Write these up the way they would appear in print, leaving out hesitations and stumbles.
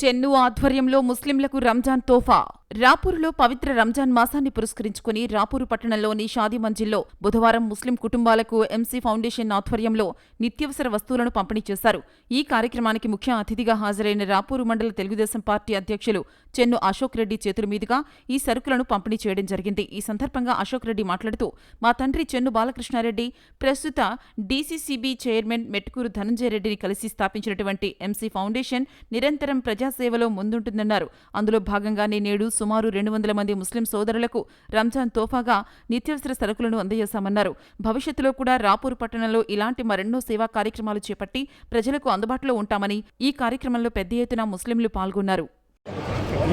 చెన్ను ఆధ్వర్యంలో ముస్లింలకు రంజాన్ తోఫా. రాపూరులో పవిత్ర రంజాన్ మాసాన్ని పురస్కరించుకుని రాపూరు పట్టణంలోని షాదీ మంజిల్లో బుధవారం ముస్లిం కుటుంబాలకు ఎంసీ ఫౌండేషన్ ఆధ్వర్యంలో నిత్యావసర వస్తువులను పంపిణీ చేశారు. ఈ కార్యక్రమానికి ముఖ్య అతిథిగా హాజరైన రాపూరు మండల తెలుగుదేశం పార్టీ అధ్యక్షులు చెన్ను అశోక్ రెడ్డి చేతుల మీదుగా ఈ సరుకులను పంపిణీ చేయడం జరిగింది. ఈ సందర్భంగా అశోక్ రెడ్డి మాట్లాడుతూ, మా తండ్రి చెన్ను బాలకృష్ణారెడ్డి ప్రస్తుత డీసీసీబీ చైర్మన్ మెట్టుకూరు ధనంజయ రెడ్డిని కలిసి స్థాపించినటువంటి ఎంసీ ఫౌండేషన్ నిరంతరం ప్రజాసేవలో ముందుంటుందన్నారు. అందులో భాగంగానే నేడు సుమారు 200 మంది ముస్లిం సోదరులకు రంజాన్ తోఫాగా నిత్యావసర సరుకులను అందజేశామన్నారు. భవిష్యత్తులో కూడా రాపూరు పట్టణంలో ఇలాంటి మరెన్నో సేవా కార్యక్రమాలు చేపట్టి ప్రజలకు అందుబాటులో ఉంటామని ఈ కార్యక్రమంలో పెద్ద ఎత్తున ముస్లింలు పాల్గొన్నారు.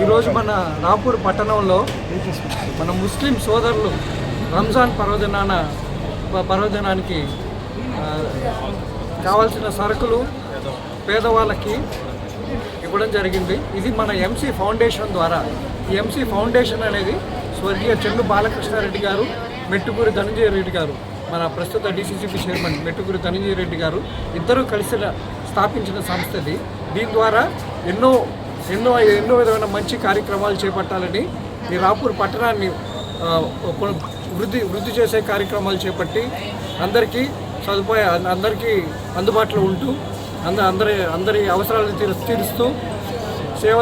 ఈరోజు మన రాపూర్ పట్టణంలో మన ముస్లిం సోదరులు రంజాన్ పర్వదినానికి కావాల్సిన సరుకులు పేదవాళ్ళకి ఇవ్వడం జరిగింది. ఇది మన ఎంసీ ఫౌండేషన్ ద్వారా. ఈ ఎంసీ ఫౌండేషన్ అనేది స్వర్గీయ చెన్ను బాలకృష్ణారెడ్డి గారు, మెట్టుకూరి ధనంజయ రెడ్డి గారు, మన ప్రస్తుత డీసీసీబీ చైర్మన్ మెట్టుకూరి ధనంజయ రెడ్డి గారు ఇద్దరు కలిసి స్థాపించిన సంస్థది. దీని ద్వారా ఎన్నో విధమైన మంచి కార్యక్రమాలు చేపట్టాలని ఈ రాపూర్ పట్టణాన్ని వృద్ధి చేసే కార్యక్రమాలు చేపట్టి అందరికీ అందరికీ అందుబాటులో ఉంటూ అందరి అవసరాలను తీరుస్తూ సేవ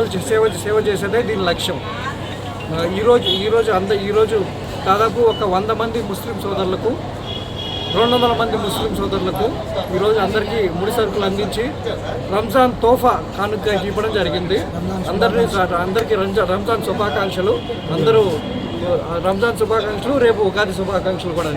చేసేదే దీని లక్ష్యం. ఈరోజు దాదాపు ఒక 100 మంది ముస్లిం సోదరులకు 200 మంది ముస్లిం సోదరులకు ఈరోజు అందరికీ ముడి సరుకులు అందించి రంజాన్ తోఫా కానుక ఇవ్వడం జరిగింది. అందరికీ రంజాన్ శుభాకాంక్షలు. అందరూ రంజాన్ శుభాకాంక్షలు, రేపు ఉగాది శుభాకాంక్షలు కూడా.